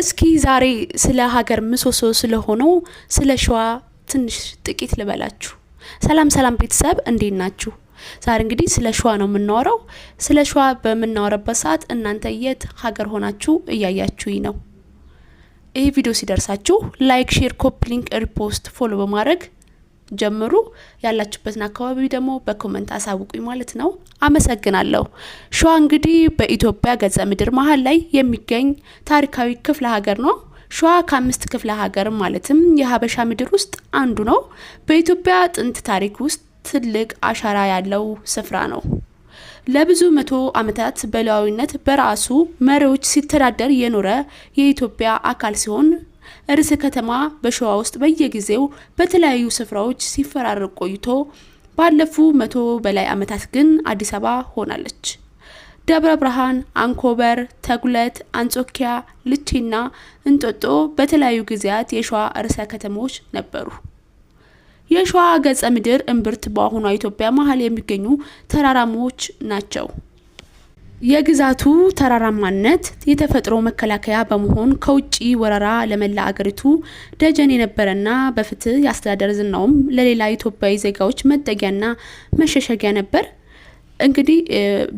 እስኪ ዛሬ ስለ ሀገር ምሰሶ ስለሆነው ስለ ሸዋ ትንሽ ጥቂት ልበላችሁ። ሰላም ቤተሰብ እንዴት ናችሁ? ዛሬ እንግዲህ ስለ ሸዋ ነው የምናወራው። ስለ ሸዋ በመናወራበት ሰዓት እናንተ የት ሀገር ሆናችሁ እያያችሁኝ ነው? ይሄ ቪዲዮ ሲደርሳችሁ ላይክ፣ ሼር፣ ኮፒ ሊንክ፣ ሪፖስት፣ ፎሎ በማድረግ ጀምሩ። ያላችሁበትን አካባቢ ደግሞ በኮሜንት አሳውቁኝ ማለት ነው። አመሰግናለሁ። ሸዋ እንግዲህ በኢትዮጵያ ገጸ ምድር መሀል ላይ የሚገኝ ታሪካዊ ክፍለ ሀገር ነው። ሸዋ ከ5 ክፍለ ሀገር ማለትም የሀበሻ ምድር ውስጥ አንዱ ነው። በኢትዮጵያ ጥንት ታሪክ ውስጥ ትልቅ አሻራ ያለው ስፍራ ነው። ለብዙ መቶ ዓመታት በሉዓላዊነት በራሱ መሪዎች ሲተዳደር የኖረ የኢትዮጵያ አካል ሲሆን ርዕሰ ከተማ በሸዋ ውስጥ በየጊዜው በተለያዩ ስፍራዎች ሲፈራረቅ ቆይቶ ባለፉ 100 በላይ ዓመታት ግን አዲስ አበባ ሆናለች። ደብረ ብርሃን፣ አንኮበር፣ ተጉለት፣ አንጾኪያ፣ ልቼና እንጦጦ በተለያዩ ጊዜያት የሸዋ ርዕሰ ከተሞች ነበሩ። የሸዋ ገጸ ምድር እምብርት በአሁኗ ኢትዮጵያ መሀል የሚገኙ ተራራሞች ናቸው። የግዛቱ ተራራማነት የተፈጥሮ መከላከያ በመሆን ከውጪ ወረራ ለመላ አገሪቱ ደጀን የነበረና በፍትህ ያስተዳደር ዝናውም ለሌላ ኢትዮጵያዊ ዜጋዎች መጠጊያና መሸሸጊያ ነበር። እንግዲህ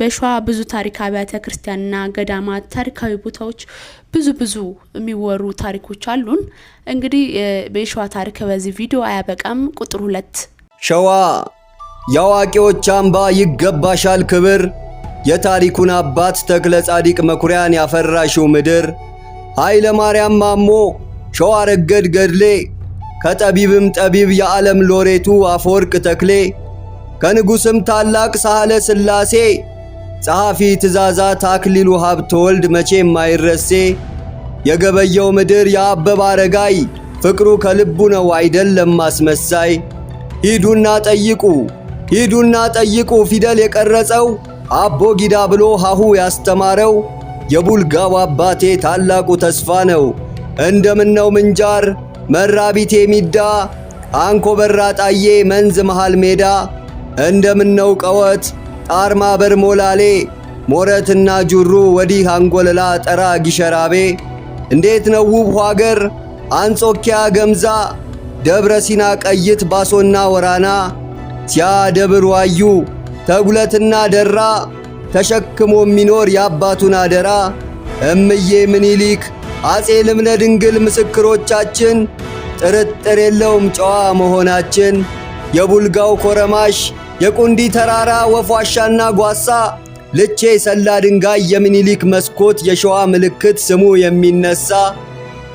በሸዋ ብዙ ታሪካዊ አብያተ ክርስቲያንና ገዳማት፣ ታሪካዊ ቦታዎች ብዙ የሚወሩ ታሪኮች አሉን። እንግዲህ በሸዋ ታሪክ በዚህ ቪዲዮ አያበቃም። ቁጥር 2 ሸዋ የአዋቂዎች አምባ ይገባሻል ክብር፣ የታሪኩን አባት ተክለ ጻዲቅ መኩሪያን ያፈራሽው ምድር፣ ኃይለ ማርያም ማሞ ሸዋ ረገድ ገድሌ፣ ከጠቢብም ጠቢብ የዓለም ሎሬቱ አፈወርቅ ተክሌ፣ ከንጉስም ታላቅ ሳህለ ሥላሴ ጸሐፊ ትእዛዛት አክሊሉ ሀብተወልድ መቼም አይረሴ፣ የገበየው ምድር የአበበ አረጋይ ፍቅሩ ከልቡ ነው አይደለም ማስመሳይ። ሂዱና ጠይቁ ፊደል የቀረጸው አቦ ጊዳ ብሎ ሀሁ ያስተማረው የቡልጋው አባቴ ታላቁ ተስፋ ነው። እንደምነው ምንጃር መራቢቴ ሚዳ አንኮበር ጣዬ መንዝ መሃል ሜዳ፣ እንደምነው ቀወት ጣርማ በር ሞላሌ ሞረትና ጁሩ ወዲህ አንጎለላ ጠራ ጊሸራቤ፣ እንዴት ነው ውብ ሀገር አንጾኪያ ገምዛ ደብረ ሲና ቀይት ባሶና ወራና፣ ሲያደብር ዋዩ ተጉለትና ደራ ተሸክሞ የሚኖር የአባቱን አደራ። እምዬ ምኒልክ አጼ ልብነ ድንግል ምስክሮቻችን ጥርጥር የለውም ጨዋ መሆናችን። የቡልጋው ኮረማሽ የቁንዲ ተራራ ወፏሻና ጓሳ፣ ልቼ ሰላ ድንጋይ የምኒልክ መስኮት የሸዋ ምልክት ስሙ የሚነሳ።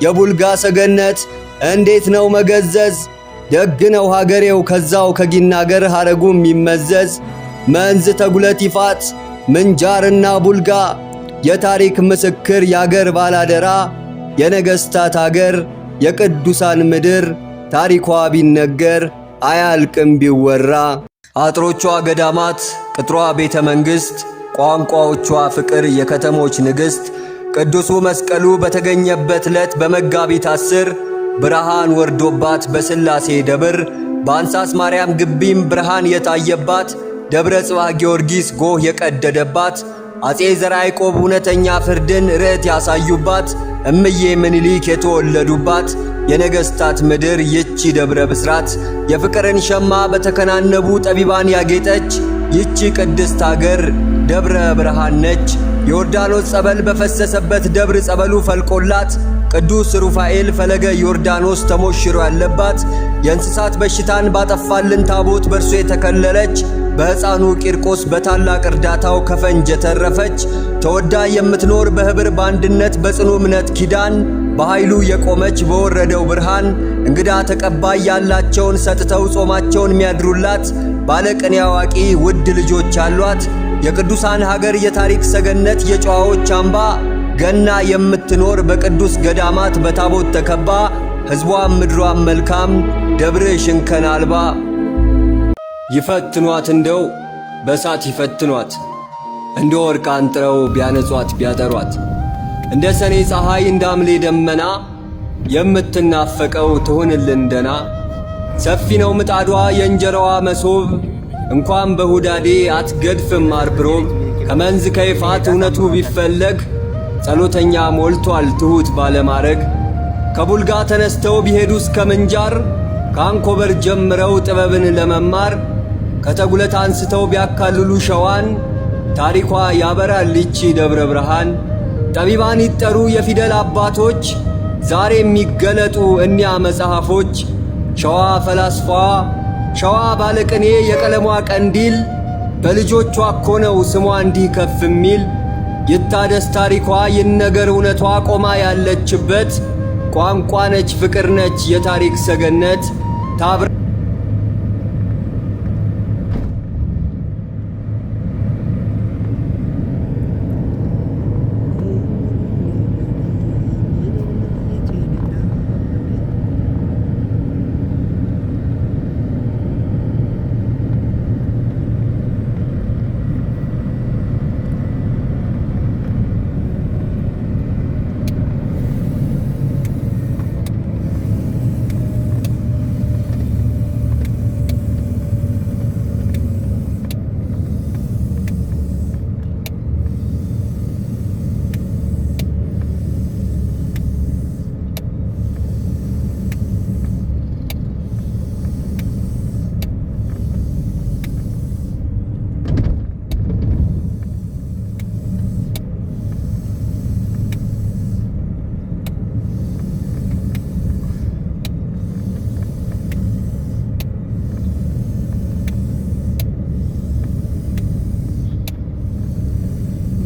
የቡልጋ ሰገነት እንዴት ነው መገዘዝ ደግ ነው ሀገሬው ከዛው ከጊናገር ሐረጉ የሚመዘዝ። መንዝ ተጉለት ይፋት ምንጃርና ቡልጋ የታሪክ ምስክር ያገር ባላደራ፣ የነገስታት አገር የቅዱሳን ምድር ታሪኳ ቢነገር አያልቅም ቢወራ። አጥሮቿ ገዳማት ቅጥሯ ቤተ መንግሥት፣ ቋንቋዎቿ ፍቅር የከተሞች ንግሥት። ቅዱሱ መስቀሉ በተገኘበት ዕለት በመጋቢት 10 ብርሃን ወርዶባት በሥላሴ ደብር፣ በአንሳስ ማርያም ግቢም ብርሃን የታየባት ደብረ ጽባህ ጊዮርጊስ ጎህ የቀደደባት፣ አጼ ዘርዓ ያዕቆብ እውነተኛ ፍርድን ርዕት ያሳዩባት፣ እምዬ ምኒልክ የተወለዱባት የነገስታት ምድር ይቺ ደብረ ብስራት፣ የፍቅርን ሸማ በተከናነቡ ጠቢባን ያጌጠች ይቺ ቅድስት አገር ደብረ ብርሃን ነች። ዮርዳኖስ ጸበል በፈሰሰበት ደብር ጸበሉ ፈልቆላት፣ ቅዱስ ሩፋኤል ፈለገ ዮርዳኖስ ተሞሽሮ ያለባት፣ የእንስሳት በሽታን ባጠፋልን ታቦት በርሶ የተከለለች፣ በሕፃኑ ቂርቆስ በታላቅ እርዳታው ከፈንጅ የተረፈች፣ ተወዳ የምትኖር በህብር በአንድነት በጽኑ እምነት ኪዳን፣ በኃይሉ የቆመች በወረደው ብርሃን፣ እንግዳ ተቀባይ ያላቸውን ሰጥተው ጾማቸውን የሚያድሩላት፣ ባለቅኔ አዋቂ ውድ ልጆች አሏት። የቅዱሳን ሀገር የታሪክ ሰገነት የጨዋዎች አምባ፣ ገና የምትኖር በቅዱስ ገዳማት በታቦት ተከባ፣ ሕዝቧም ምድሯም መልካም ደብር ሽንከን አልባ። ይፈትኗት እንደው በሳት ይፈትኗት፣ እንደ ወርቅ አንጥረው ቢያነጿት ቢያጠሯት፣ እንደ ሰኔ ፀሐይ እንደ አምሌ ደመና የምትናፈቀው ትሁንልን ደና። ሰፊ ነው ምጣዷ የእንጀራዋ መሶብ፣ እንኳን በሁዳዴ አትገድፍም አርብሮብ። ከመንዝ ከይፋት እውነቱ ቢፈለግ ጸሎተኛ ሞልቷል ትሁት ባለማረግ። ከቡልጋ ተነስተው ቢሄዱ እስከ ምንጃር ከአንኮበር ጀምረው ጥበብን ለመማር ከተጉለት አንስተው ቢያካልሉ ሸዋን ታሪኳ ያበራል ይቺ ደብረ ብርሃን። ጠቢባን ይጠሩ የፊደል አባቶች ዛሬ የሚገለጡ እኒያ መጽሐፎች። ሸዋ ፈላስፏ ሸዋ ባለቅኔ የቀለሟ ቀንዲል በልጆቿ እኮ ነው ስሟ እንዲህ ከፍ የሚል። ይታደስ ታሪኳ ይነገር እውነቷ ቆማ ያለችበት ቋንቋ ነች ፍቅር ነች የታሪክ ሰገነት ታብራ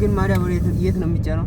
ግን ማርያም የት ነው የሚጫነው?